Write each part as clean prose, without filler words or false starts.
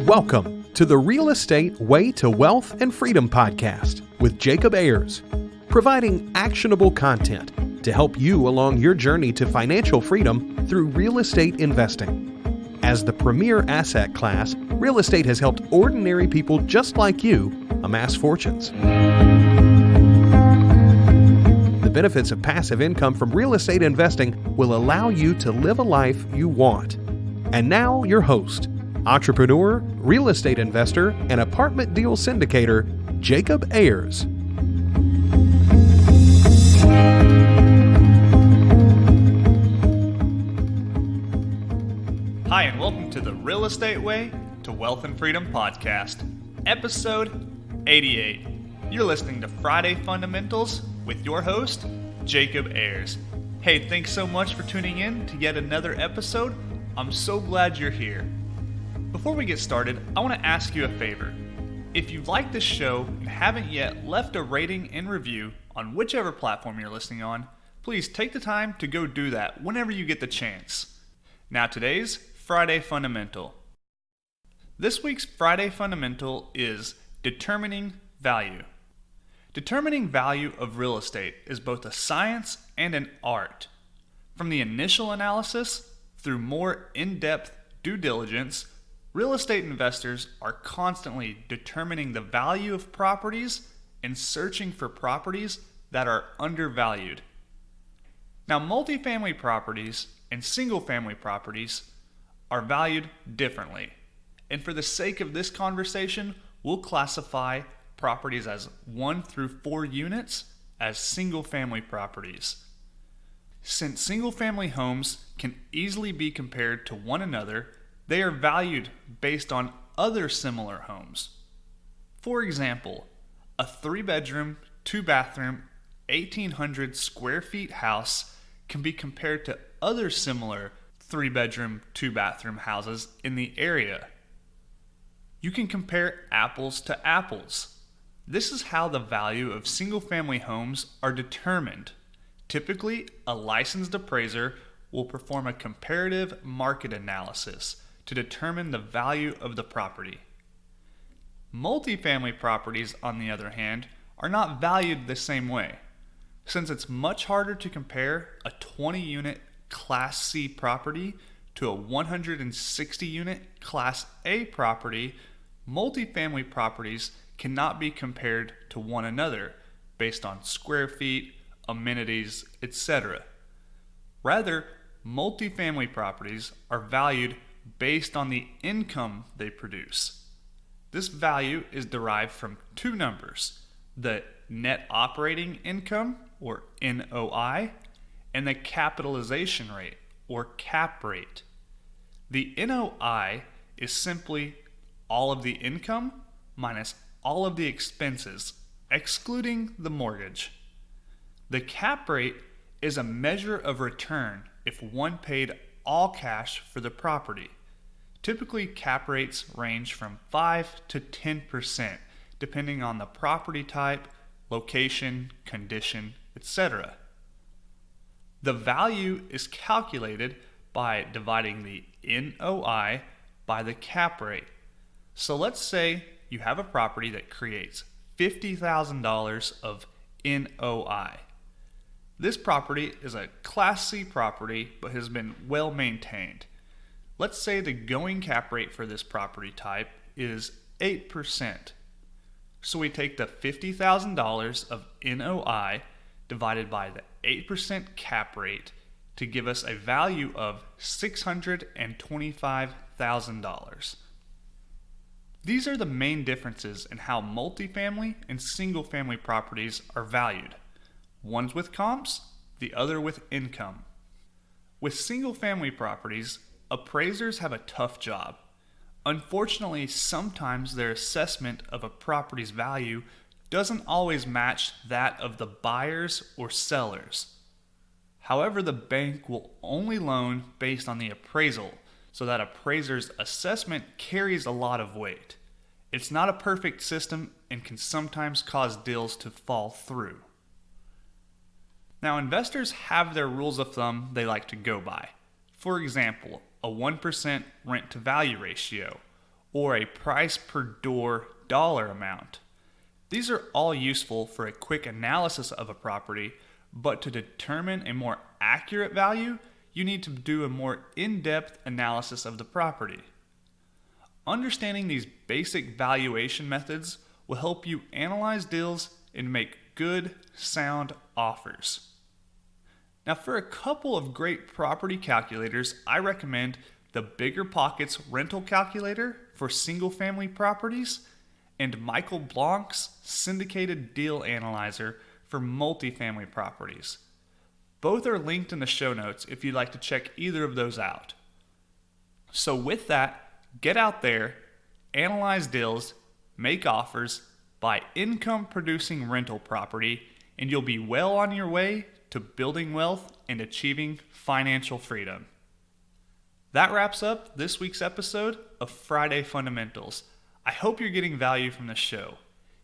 Welcome to the Real Estate Way to Wealth and Freedom podcast with Jacob Ayers, providing actionable content to help you along your journey to financial freedom through real estate investing. As the premier asset class, real estate has helped ordinary people just like you amass fortunes. The benefits of passive income from real estate investing will allow you to live a life you want. And now your host, entrepreneur, real estate investor, and apartment deal syndicator, Jacob Ayers. Hi, and welcome to the Real Estate Way to Wealth and Freedom podcast, episode 88. You're listening to Friday Fundamentals with your host, Jacob Ayers. Hey, thanks so much for tuning in to yet another episode. I'm so glad you're here. Before we get started, I want to ask you a favor. If you like this show and haven't yet left a rating and review on whichever platform you're listening on, please take the time to go do that whenever you get the chance. Now today's Friday Fundamental. This week's Friday Fundamental is determining value. Determining value of real estate is both a science and an art. From the initial analysis through more in-depth due diligence, real estate investors are constantly determining the value of properties and searching for properties that are undervalued. Now, multifamily properties and single-family properties are valued differently. And for the sake of this conversation, we'll classify properties as 1 through 4 units as single-family properties. Since single-family homes can easily be compared to one another, they are valued based on other similar homes. For example, a 3-bedroom, 2-bathroom, 1,800 square feet house can be compared to other similar 3-bedroom, 2-bathroom houses in the area. You can compare apples to apples. This is how the value of single-family homes are determined. Typically, a licensed appraiser will perform a comparative market analysis to determine the value of the property. Multifamily properties, on the other hand, are not valued the same way. Since it's much harder to compare a 20-unit Class C property to a 160-unit Class A property, multifamily properties cannot be compared to one another based on square feet, amenities, etc. Rather, multifamily properties are valued based on the income they produce. This value is derived from 2 numbers, the net operating income, or NOI, and the capitalization rate, or cap rate. The NOI is simply all of the income minus all of the expenses, excluding the mortgage. The cap rate is a measure of return if one paid all cash for the property. Typically, cap rates range from 5 to 10%, depending on the property type, location, condition, etc. The value is calculated by dividing the NOI by the cap rate. So let's say you have a property that creates $50,000 of NOI. This property is a Class C property but has been well maintained. Let's say the going cap rate for this property type is 8%. So we take the $50,000 of NOI divided by the 8% cap rate to give us a value of $625,000. These are the main differences in how multifamily and single-family properties are valued. One's with comps, the other with income. With single-family properties, appraisers have a tough job. Unfortunately, sometimes their assessment of a property's value doesn't always match that of the buyers or sellers. However, the bank will only loan based on the appraisal, so that appraiser's assessment carries a lot of weight. It's not a perfect system and can sometimes cause deals to fall through. Now, investors have their rules of thumb they like to go by. For example, a 1% rent to value ratio, or a price per door dollar amount. These are all useful for a quick analysis of a property, but to determine a more accurate value, you need to do a more in-depth analysis of the property. Understanding these basic valuation methods will help you analyze deals and make good, sound offers. Now, for a couple of great property calculators, I recommend the Bigger Pockets Rental Calculator for single-family properties and Michael Blanc's Syndicated Deal Analyzer for multifamily properties. Both are linked in the show notes if you'd like to check either of those out. So with that, get out there, analyze deals, make offers, buy income-producing rental property, and you'll be well on your way to building wealth and achieving financial freedom. That wraps up this week's episode of Friday Fundamentals. I hope you're getting value from the show.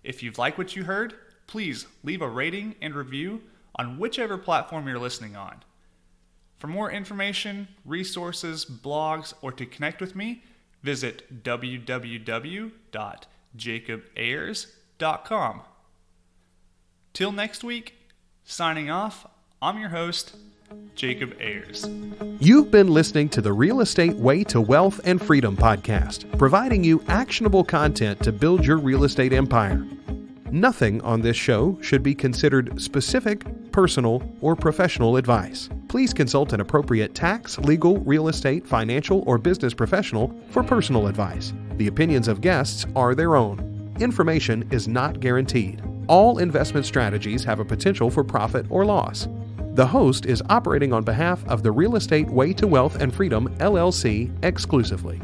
If you've liked what you heard, please leave a rating and review on whichever platform you're listening on. For more information, resources, blogs, or to connect with me, visit www.jacobayers.com. Till next week, signing off, I'm your host, Jacob Ayers. You've been listening to the Real Estate Way to Wealth and Freedom podcast, providing you actionable content to build your real estate empire. Nothing on this show should be considered specific, personal, or professional advice. Please consult an appropriate tax, legal, real estate, financial, or business professional for personal advice. The opinions of guests are their own. Information is not guaranteed. All investment strategies have a potential for profit or loss. The host is operating on behalf of the Real Estate Way to Wealth and Freedom, LLC, exclusively.